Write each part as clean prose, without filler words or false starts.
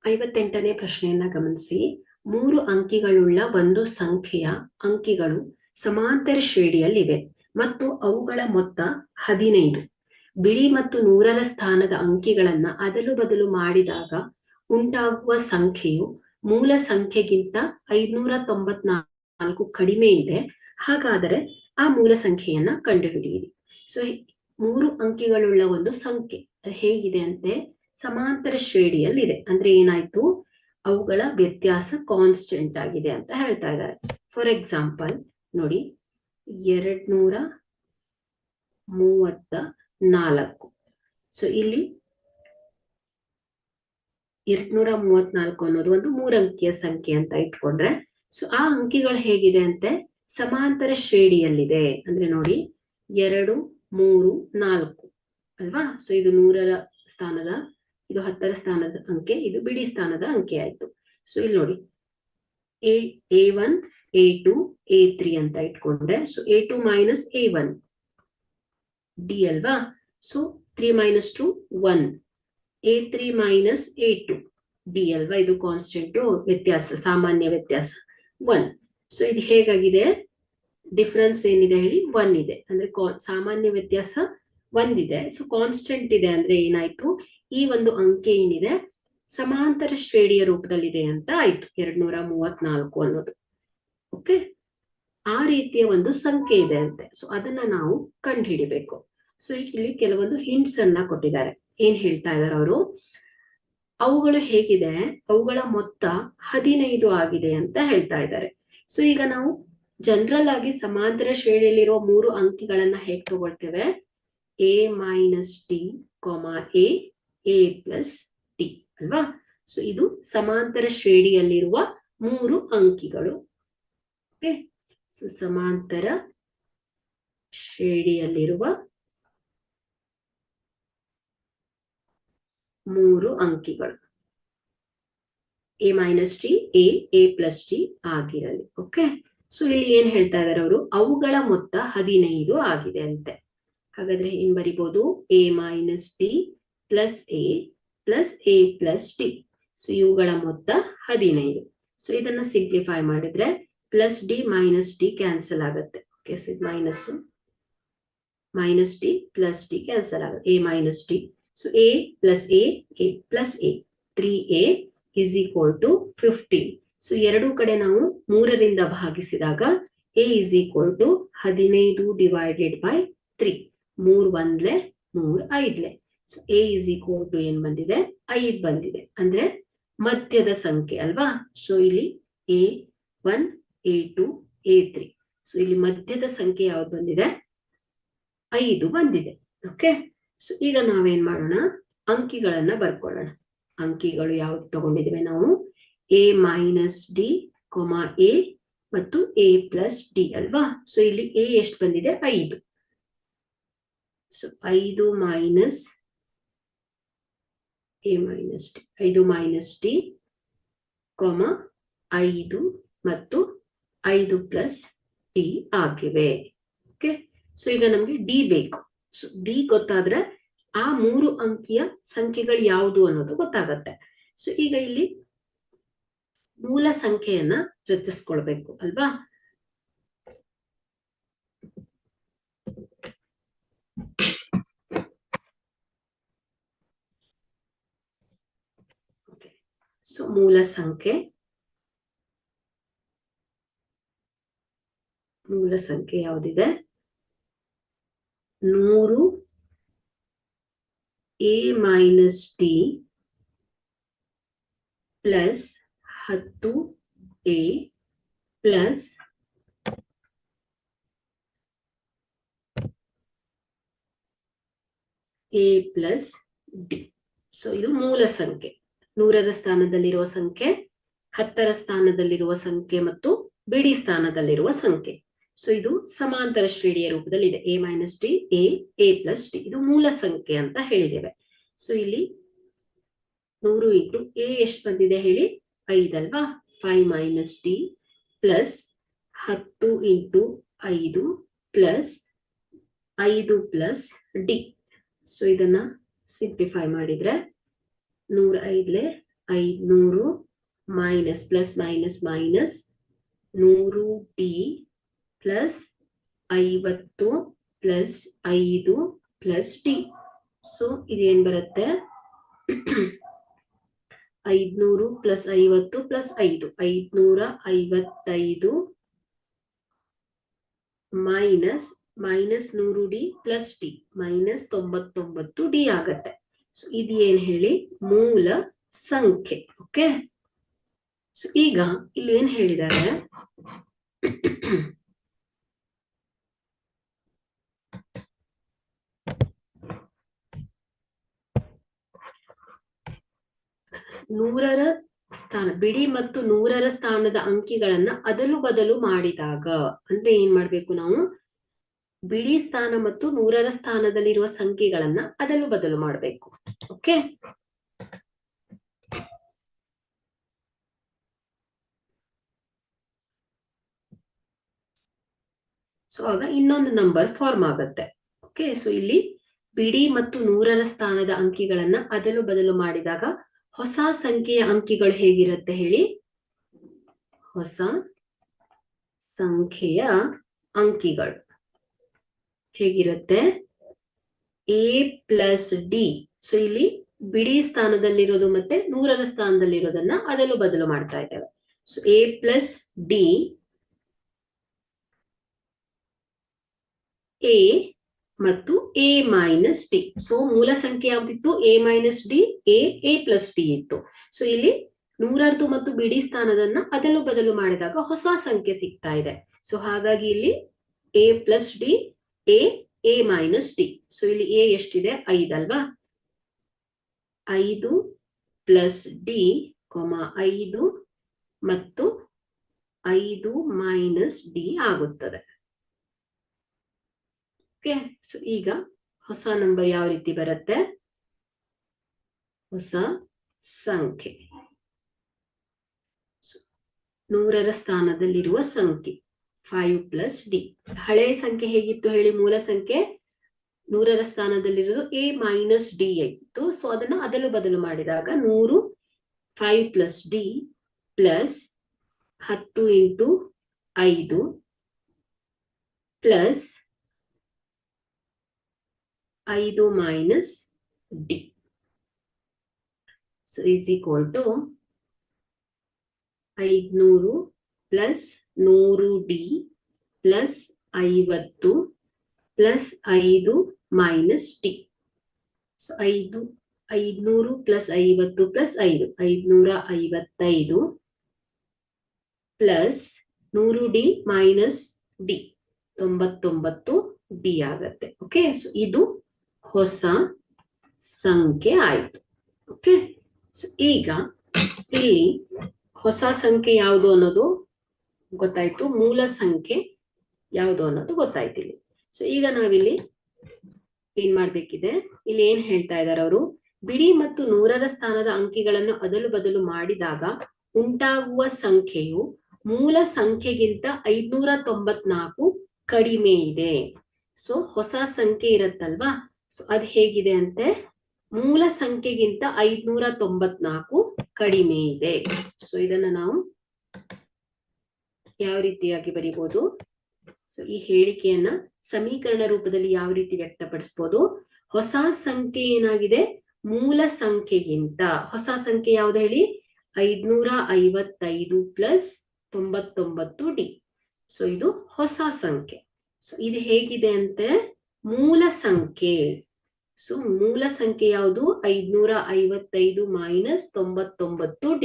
58ನೇ ಪ್ರಶ್ನೆಯನ್ನ ಗಮನಿಸಿ. 3 ಅಂಕಿಗಳುಳ್ಳ ಒಂದು ಸಂಖ್ಯೆಯ ಅಂಕಿಗಳು ಸಮಾಂತರ ಶ್ರೇಣಿಯಲ್ಲಿವೆ ಮತ್ತು ಅವುಗಳ ಮೊತ್ತ 15. ಬಿಳಿ ಮತ್ತು 100ರ ಸ್ಥಾನದ ಅಂಕಿಗಳನ್ನ ಅದಲು ಬದಲು ಮಾಡಿದಾಗ ಉಂಟಾಗುವ ಸಂಖ್ಯೆಯು ಮೂಲ ಸಂಖ್ಯೆಗಿಂತ 594 ಕಡಿಮೆ ಇದೆ. ಹಾಗಾದರೆ ಆ ಮೂಲ ಸಂಖ್ಯೆಯನ್ನ ಕಂಡುಹಿಡಿಯಿರಿ. ಸೊ 3 ಅಂಕಿಗಳುಳ್ಳ ಒಂದು ಸಂಖ್ಯೆ ಹೇಗಿದೆ ಅಂತೆ, ಸಮಾಂತರ ಶ್ರೇಣಿಯಲ್ಲಿದೆ. ಅಂದ್ರೆ ಏನಾಯ್ತು, ಅವುಗಳ ವ್ಯತ್ಯಾಸ ಕಾನ್ಸ್ಟೆಂಟ್ ಆಗಿದೆ ಅಂತ ಹೇಳ್ತಾ ಇದ್ದಾರೆ. ಫಾರ್ ಎಕ್ಸಾಂಪಲ್ ನೋಡಿ, 234. ಸೊ ಇಲ್ಲಿ 234 ಅನ್ನೋದು ಒಂದು 3 ಅಂಕಿಯ ಸಂಖ್ಯೆ ಅಂತ ಇಟ್ಕೊಂಡ್ರೆ, ಸೊ ಆ ಅಂಕಿಗಳು ಹೇಗಿದೆ ಅಂತೆ, ಸಮಾಂತರ ಶ್ರೇಣಿಯಲ್ಲಿದೆ. ಅಂದ್ರೆ ನೋಡಿ 2, 3, 4 ಅಲ್ವಾ. ಸೊ ಇದು 100ರ ಸ್ಥಾನದ, ಇದು 10ರ ಸ್ಥಾನದ ಅಂಕೆ, ಇದು ಬಿಡಿ ಸ್ಥಾನದ ಅಂಕೆ ಆಯ್ತು. ಸೊ ಇಲ್ಲಿ ನೋಡಿ A1, A2, A3 ಅಂತ ಇಟ್ಕೊಂಡ್ರೆ, so A2 minus A1 D ಅಲ್ವಾ. So 3 minus 2 1, A3 minus A2 D ಅಲ್ವಾ. ಇದು ಕಾನ್ಸ್ಟೆಂಟ್ ವ್ಯತ್ಯಾಸ, ಸಾಮಾನ್ಯ ವ್ಯತ್ಯಾಸ 1. ಸೊ ಇದು ಹೇಗಾಗಿದೆ, ಡಿಫರೆನ್ಸ್ ಏನಿದೆ ಹೇಳಿ, 1 ಇದೆ. ಅಂದ್ರೆ ಸಾಮಾನ್ಯ ವ್ಯತ್ಯಾಸ 1 ಇದೆ. ಸೊ ಕಾನ್ಸ್ಟೆಂಟ್ ಇದೆ ಅಂದ್ರೆ ಏನಾಯ್ತು, ಈ ಒಂದು ಅಂಕೆ ಏನಿದೆ ಸಮಾಂತರ ಶ್ರೇಣಿಯ ರೂಪದಲ್ಲಿದೆ ಅಂತ ಆಯ್ತು, 234 ಅನ್ನೋದು. ಓಕೆ, ಆ ರೀತಿಯ ಒಂದು ಸಂಖ್ಯೆ ಇದೆ ಅಂತೆ. ಸೊ ಅದನ್ನ ನಾವು ಕಂಡು ಹಿಡಿಬೇಕು. ಸೊ ಇಲ್ಲಿ ಕೆಲವೊಂದು ಹಿಂಟ್ಸ್ ಅನ್ನ ಕೊಟ್ಟಿದ್ದಾರೆ. ಏನ್ ಹೇಳ್ತಾ ಇದಾರೆ ಅವರು, ಅವುಗಳು ಹೇಗಿದೆ, ಅವುಗಳ ಮೊತ್ತ 15 ಆಗಿದೆ ಅಂತ ಹೇಳ್ತಾ ಇದ್ದಾರೆ. ಸೊ ಈಗ ನಾವು ಜನರಲ್ ಆಗಿ ಸಮಾಂತರ ಶ್ರೇಣಿಯಲ್ಲಿರೋ 3 ಅಂಕಿಗಳನ್ನ ಹೇಗೆ ತಗೊಳ್ತೇವೆ, A minus T, A, A plus T ಅಲ್ವಾ. ಸೊ ಇದು ಸಮಾಂತರ ಶ್ರೇಣಿಯಲ್ಲಿರುವ 3 ಅಂಕಿಗಳು. ಓಕೆ, ಸೊ ಸಮಾಂತರ ಶ್ರೇಣಿಯಲ್ಲಿರುವ 3 ಅಂಕಿಗಳು A minus T, A plus T ಆಗಿರಲಿ. ಓಕೆ, ಸೊ ಇಲ್ಲಿ ಏನ್ ಹೇಳ್ತಾ ಇದಾರೆ ಅವರು, ಅವುಗಳ ಮೊತ್ತ 15 ಆಗಿದೆ ಅಂತೆ. ಹಾಗಾದ್ರೆ ಏನ್ ಬರಿಬಹುದು, A minus d plus A plus A plus d. So ಇವುಗಳ ಮೊತ್ತ 15. ಸೊ ಇದನ್ನ ಸಿಂಪ್ಲಿಫೈ ಮಾಡಿದ್ರೆ plus d minus d cancel ಆಗುತ್ತೆ. ಓಕೆ, ಸೊ ಇದು minus d plus d cancel ಆಗುತ್ತೆ, A minus d. So A plus A plus A, 3A is equal to 15. So ಎರಡೂ ಕಡೆ ನಾವು 3ರಿಂದ ಭಾಗಿಸಿದಾಗ A is equal to 15 divided by 3. 3 1 3 5. So A is equal to ಏನ್ ಬಂದಿದೆ, 5 ಬಂದಿದೆ. ಅಂದ್ರೆ ಮಧ್ಯದ ಸಂಖ್ಯೆ ಅಲ್ವಾ. ಸೊ ಇಲ್ಲಿ A1, A2, A3. ಸೊ ಇಲ್ಲಿ ಮಧ್ಯದ ಸಂಖ್ಯೆ ಯಾವ್ದು ಬಂದಿದೆ, 5 ಬಂದಿದೆ. ಓಕೆ, ಸೊ ಈಗ ನಾವೇನ್ ಮಾಡೋಣ, ಅಂಕಿಗಳನ್ನ ಬರ್ಕೊಳ್ಳೋಣ. ಅಂಕಿಗಳು ಯಾವ್ದು ತಗೊಂಡಿದ್ದೇವೆ ನಾವು, A ಮೈನಸ್ ಡಿ, A ಮತ್ತು A ಪ್ಲಸ್ ಡಿ ಅಲ್ವಾ. ಸೊ ಇಲ್ಲಿ A ಎಷ್ಟು ಬಂದಿದೆ, 5. So 5 minus A minus D, 5 minus D, 5 ಮತ್ತು 5 ಪ್ಲಸ್ ಡಿ ಆಗಿವೆ. ಓಕೆ, ಸೊ ಈಗ ನಮ್ಗೆ ಡಿ ಬೇಕು. ಸೊ ಡಿ ಗೊತ್ತಾದ್ರೆ ಆ 3 ಅಂಕಿಯ ಸಂಖ್ಯೆಗಳು ಯಾವುದು ಅನ್ನೋದು ಗೊತ್ತಾಗತ್ತೆ. ಸೊ ಈಗ ಇಲ್ಲಿ ಮೂಲ ಸಂಖ್ಯೆಯನ್ನ ರಚಿಸ್ಕೊಳ್ಬೇಕು ಅಲ್ವಾ. ಸೊ ಮೂಲ ಸಂಖ್ಯೆ ಯಾವುದಿದೆ, 100 A minus d plus 10 A plus 'A plus D. So ಇದು ಮೂಲ ಸಂಖ್ಯೆ, 100ರ ಸ್ಥಾನದಲ್ಲಿರುವ ಸಂಖ್ಯೆ, 10ರ ಸ್ಥಾನದಲ್ಲಿರುವ ಸಂಖ್ಯೆ ಮತ್ತು ಬಿಡಿ ಸ್ಥಾನದಲ್ಲಿರುವ ಸಂಖ್ಯೆ. ಸೊ ಇದು ಸಮಾಂತರ ಶ್ರೇಣಿಯ ರೂಪದಲ್ಲಿದೆ. A minus D, A plus D, ಇದು ಮೂಲ ಸಂಖ್ಯೆ ಅಂತ ಹೇಳಿದ್ದೇವೆ. ಸೊ ಇಲ್ಲಿ 100 ಇಂಟು A ಎಷ್ಟು ಬಂದಿದೆ ಹೇಳಿ, 5 ಅಲ್ವಾ. 5 minus d plus 10 into 5 plus 5 plus D. So ಇದನ್ನ ಸಿಂಪ್ಲಿಫೈ ಮಾಡಿದ್ರೆ 105 500 minus plus minus minus 100d plus 50 plus 5 plus D. So ಇದೇನ್ ಬರುತ್ತೆ 500 plus 50 plus 5 555 minus minus 100d plus d minus 99d ಆಗತ್ತೆ. ಸೊ ಇದು ಏನ್ ಹೇಳಿ ಮೂಲ ಸಂಖ್ಯೆ. ಓಕೆ, ಸೊ ಈಗ ಇಲ್ಲಿ ಏನ್ ಹೇಳಿದ್ದಾರೆ, ನೂರರ ಸ್ಥಾನ ಬಿಡಿ ಮತ್ತು ನೂರರ ಸ್ಥಾನದ ಅಂಕಿಗಳನ್ನ ಅದಲು ಬದಲು ಮಾಡಿದಾಗ ಅಂದ್ರೆ ಏನ್ ಮಾಡ್ಬೇಕು ನಾವು, ಬಿಡಿ ಸ್ಥಾನ ಮತ್ತು ನೂರರ ಸ್ಥಾನದಲ್ಲಿರುವ ಸಂಖ್ಯೆಗಳನ್ನ ಅದಲು ಬದಲು ಮಾಡಬೇಕು. ಓಕೆ, ಸೊ ಆಗ ಇನ್ನೊಂದು ನಂಬರ್ ಫಾರ್ಮ್ ಆಗತ್ತೆ. ಓಕೆ, ಸೊ ಇಲ್ಲಿ ಬಿಡಿ ಮತ್ತು ನೂರರ ಸ್ಥಾನದ ಅಂಕಿಗಳನ್ನ ಅದಲು ಬದಲು ಮಾಡಿದಾಗ ಹೊಸ ಸಂಖ್ಯೆಯ ಅಂಕಿಗಳು ಹೇಗಿರುತ್ತೆ ಹೇಳಿ, ಹೊಸ ಸಂಖ್ಯೆಯ ಅಂಕಿಗಳು ಹೇಗಿರುತ್ತೆ a ಪ್ಲಸ್ ಡಿ. ಸೊ ಇಲ್ಲಿ ಬಿಡಿ ಸ್ಥಾನದಲ್ಲಿರೋದು ಮತ್ತೆ ನೂರರ ಸ್ಥಾನದಲ್ಲಿರೋದನ್ನ ಅದಲು ಬದಲು ಮಾಡ್ತಾ ಇದ್ದೇವೆ. So a plus D a ಮತ್ತು a ಮೈನಸ್ ಡಿ. ಸೊ ಮೂಲ ಸಂಖ್ಯೆ ಯಾವ್ದಿತ್ತು, a minus D, a plus D ಇತ್ತು. ಸೊ ಇಲ್ಲಿ ನೂರರದು ಮತ್ತು ಬಿಡಿ ಸ್ಥಾನದನ್ನ ಅದಲು ಬದಲು ಮಾಡಿದಾಗ ಹೊಸ ಸಂಖ್ಯೆ ಸಿಗ್ತಾ ಇದೆ. ಸೊ ಹಾಗಾಗಿ ಇಲ್ಲಿ a plus D, a minus d. So ಇಲ್ಲಿ a ಎಷ್ಟಿದೆ 5 ಅಲ್ವಾ, 5 ಪ್ಲಸ್ ಡಿ 5 ಮತ್ತು 5 ಮೈನಸ್ ಡಿ ಆಗುತ್ತದೆ. ಓಕೆ, ಸೊ ಈಗ ಹೊಸ ನಂಬರ್ ಯಾವ ರೀತಿ ಬರುತ್ತೆ, ಹೊಸ ಸಂಖ್ಯೆ ನೂರರ ಸ್ಥಾನದಲ್ಲಿರುವ ಸಂಖ್ಯೆ 5 ಪ್ಲಸ್ ಡಿ. ಹಳೆಯ ಸಂಖ್ಯೆ ಹೇಗಿತ್ತು ಹೇಳಿ, ಮೂಲ ಸಂಖ್ಯೆ ನೂರರ ಸ್ಥಾನದಲ್ಲಿರೋದು a ಮೈನಸ್ ಡಿ ಇತ್ತು. ಸೊ ಅದನ್ನ ಅದಲು ಬದಲು ಮಾಡಿದಾಗ 100 5 plus d plus 10 into 5 plus 5 minus d. So is equal to 500 plus 100d plus 50 plus 5 minus d. So 500 plus 50 plus 5 555 plus 100d minus d 99d ಆಗತ್ತೆ. ಓಕೆ, ಸೊ ಇದು ಹೊಸ ಸಂಖ್ಯೆ ಆಯ್ತು. ಓಕೆ, ಸೊ ಈಗ ಇಲ್ಲಿ ಹೊಸ ಸಂಖ್ಯೆ ಯಾವುದು ಅನ್ನೋದು ಗೊತ್ತಾಯ್ತು, ಮೂಲ ಸಂಖ್ಯೆ ಯಾವುದು ಅನ್ನೋದು ಗೊತ್ತಾಯ್ತು ಇಲ್ಲಿ. ಸೊ ಈಗ ನಾವಿಲ್ಲಿ ಏನ್ ಮಾಡ್ಬೇಕಿದೆ, ಇಲ್ಲಿ ಏನ್ ಹೇಳ್ತಾ ಇದಾರೆ ಅವರು, ಬಿಡಿ ಮತ್ತು ನೂರರ ಸ್ಥಾನದ ಅಂಕಿಗಳನ್ನು ಅದಲು ಬದಲು ಮಾಡಿದಾಗ ಉಂಟಾಗುವ ಸಂಖ್ಯೆಯು ಮೂಲ ಸಂಖ್ಯೆಗಿಂತ 594 ಕಡಿಮೆ ಇದೆ. ಸೊ ಹೊಸ ಸಂಖ್ಯೆ ಇರತ್ತಲ್ವಾ, ಸೊ ಅದ್ ಹೇಗಿದೆ ಅಂತೆ, ಮೂಲ ಸಂಖ್ಯೆಗಿಂತ 594 ಕಡಿಮೆ ಇದೆ. ಸೊ ಇದನ್ನ ನಾವು ಯಾವ ರೀತಿಯಾಗಿ ಬರೀಬಹುದು, ಸೊ ಈ ಹೇಳಿಕೆಯನ್ನ ಸಮೀಕರಣ ರೂಪದಲ್ಲಿ ಯಾವ ರೀತಿ ವ್ಯಕ್ತಪಡಿಸಬಹುದು, ಹೊಸ ಸಂಖ್ಯೆ ಏನಾಗಿದೆ ಮೂಲ ಸಂಖ್ಯೆಗಿಂತ, ಹೊಸ ಸಂಖ್ಯೆ ಯಾವ್ದು ಹೇಳಿ 555 ಪ್ಲಸ್ 99d. ಸೊ ಇದು ಹೊಸ ಸಂಖ್ಯೆ. ಸೊ ಇದು ಹೇಗಿದೆ ಅಂತೆ, ಮೂಲ ಸಂಖ್ಯೆ. ಸೊ ಮೂಲ ಸಂಖ್ಯೆ ಯಾವುದು 555 ಮೈನಸ್ 99d.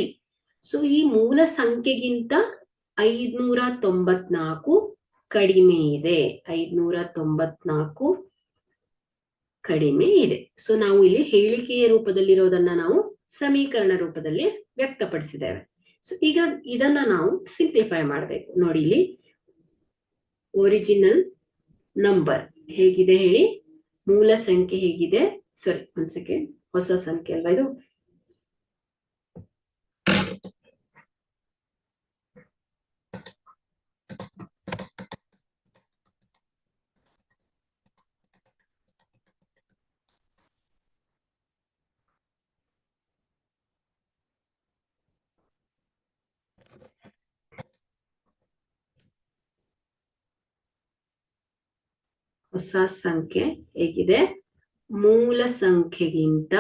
ಸೊ ಈ ಮೂಲ ಸಂಖ್ಯೆಗಿಂತ 594 ಕಡಿಮೆ ಇದೆ, 594 ಕಡಿಮೆ ಇದೆ. ಸೊ ನಾವು ಇಲ್ಲಿ ಹೇಳಿಕೆಯ ರೂಪದಲ್ಲಿರೋದನ್ನ ನಾವು ಸಮೀಕರಣ ರೂಪದಲ್ಲಿ ವ್ಯಕ್ತಪಡಿಸಿದ್ದೇವೆ. ಸೊ ಈಗ ಇದನ್ನ ನಾವು ಸಿಂಪ್ಲಿಫೈ ಮಾಡಬೇಕು. ನೋಡಿ ಇಲ್ಲಿ ಒರಿಜಿನಲ್ ನಂಬರ್ ಹೇಗಿದೆ ಹೇಳಿ, ಮೂಲ ಸಂಖ್ಯೆ ಹೇಗಿದೆ, ಸಾರಿ ಒಂದ್ ಸೆಕೆಂಡ್, ಹೊಸ ಸಂಖ್ಯೆ ಅಲ್ವಾ ಇದು, ಹೊಸ ಸಂಖ್ಯೆ ಹೇಗಿದೆ, ಮೂಲ ಸಂಖ್ಯೆಗಿಂತ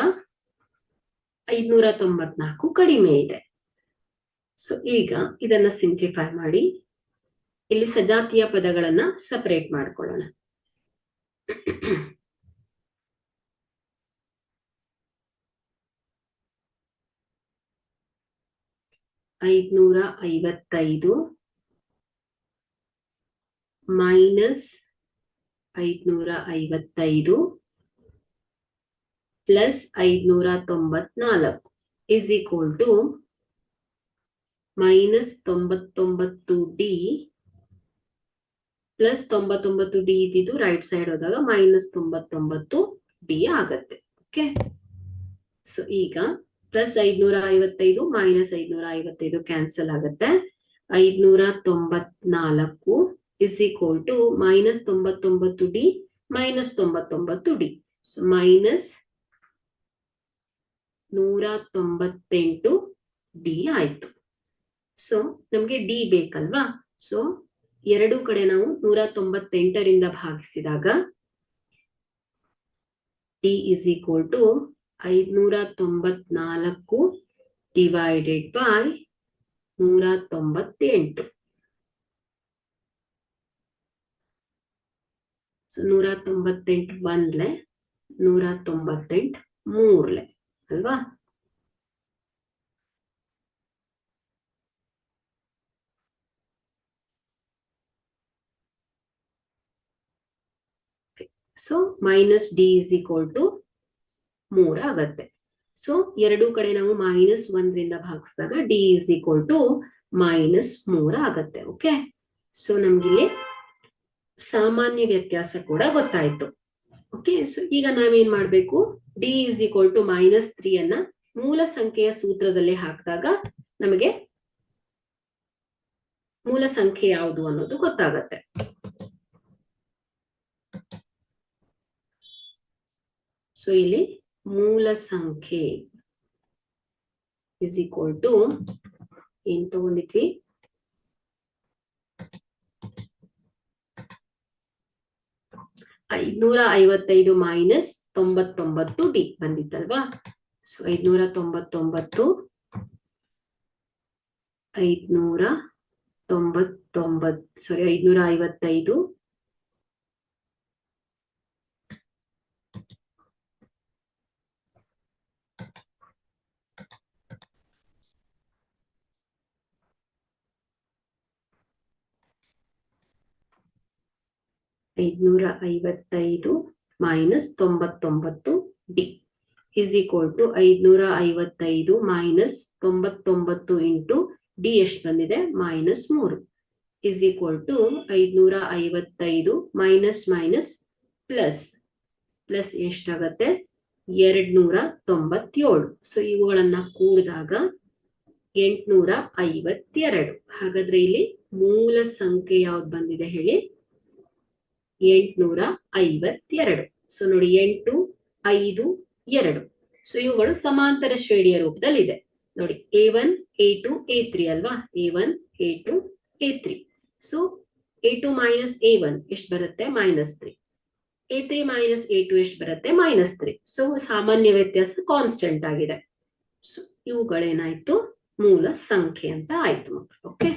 594 ಕಡಿಮೆ ಇದೆ. ಸೊ ಈಗ ಇದನ್ನ ಸಿಂಪ್ಲಿಫೈ ಮಾಡಿ ಇಲ್ಲಿ ಸಜಾತಿಯ ಪದಗಳನ್ನ ಸಪರೇಟ್ ಮಾಡ್ಕೊಳ್ಳೋಣ. 555 minus 555 plus 594 is equal to minus 99D plus 99D ಇದ್ದಿದ್ದು ರೈಟ್ ಸೈಡ್ ಹೋದಾಗ ಮೈನಸ್ 99D ಆಗತ್ತೆ. ಓಕೆ, ಸೊ ಈಗ ಪ್ಲಸ್ 555 ಮೈನಸ್ 555 ಕ್ಯಾನ್ಸಲ್ ಆಗುತ್ತೆ. 594 is equal to minus 99D minus 99D, so minus 198D ಆಯ್ತು. ಸೊ ನಮ್ಗೆ ಡಿ ಬೇಕಲ್ವಾ, so ಎರಡು ಕಡೆ ನಾವು 198ರಿಂದ ಭಾಗಿಸಿದಾಗ d is equal to 594 divided by 198. So 198 ಒಂದ್ಲೆ, 198 ಮೂರ್ಲೆ ಅಲ್ವಾ. So minus d is equal to 3 ಆಗತ್ತೆ. ಸೊ ಎರಡು ಕಡೆ ನಾವು ಮೈನಸ್ 1ರಿಂದ ಭಾಗಿಸಿದಾಗ d is equal to minus 3 ಆಗತ್ತೆ. ಓಕೆ, ಸೊ ನಮ್ಗೆ ಸಾಮಾನ್ಯ ವ್ಯತ್ಯಾಸ ಕೂಡ ಗೊತ್ತಾಯ್ತು. ಓಕೆ, ಸೊ ಈಗ ನಾವೇನ್ ಮಾಡ್ಬೇಕು, d is equal to minus 3 ಅನ್ನ ಮೂಲ ಸಂಖ್ಯೆಯ ಸೂತ್ರದಲ್ಲಿ ಹಾಕಿದಾಗ ನಮಗೆ ಮೂಲ ಸಂಖ್ಯೆ ಯಾವುದು ಅನ್ನೋದು ಗೊತ್ತಾಗತ್ತೆ. ಸೊ ಇಲ್ಲಿ ಮೂಲ ಸಂಖ್ಯೆ ಇಸ್ ಈಕ್ವಲ್ ಟು ಏನ್ ತಗೊಂಡಿದ್ವಿ, 555 ಮೈನಸ್ 99D ಬಂದಿತ್ತಲ್ವಾ. So 599 555 555 minus 99D is equal to 555 minus 99 into D ಎಷ್ಟು ಬಂದಿದೆ, minus 3 is equal to 555 minus minus plus plus ಎಷ್ಟಾಗತ್ತೆ, 297. ಸೊ ಇವುಗಳನ್ನ ಕೂಡಿದಾಗ 852. ಹಾಗಾದ್ರೆ ಇಲ್ಲಿ ಮೂಲ ಸಂಖ್ಯೆ ಯಾವ್ದು ಬಂದಿದೆ ಹೇಳಿ, 852. ಸೊ ನೋಡಿ 8, 5, 2. ಸೊ ಇವುಗಳು ಸಮಾಂತರ ಶ್ರೇಣಿಯ ರೂಪದಲ್ಲಿದೆ. ನೋಡಿ A1, A2, A3 ಅಲ್ವಾ, A1, A2, A3. So A2 minus A1 ಎಷ್ಟು ಬರುತ್ತೆ, ಮೈನಸ್ 3. A3 ಮೈನಸ್ A2 ಎಷ್ಟು ಬರುತ್ತೆ, ಮೈನಸ್ 3. ಸೊ ಸಾಮಾನ್ಯ ವ್ಯತ್ಯಾಸ ಕಾನ್ಸ್ಟೆಂಟ್ ಆಗಿದೆ. ಸೊ ಇವುಗಳೇನಾಯ್ತು, ಮೂಲ ಸಂಖ್ಯೆ ಅಂತ ಆಯ್ತು ಮಕ್ಕಳು. ಓಕೆ.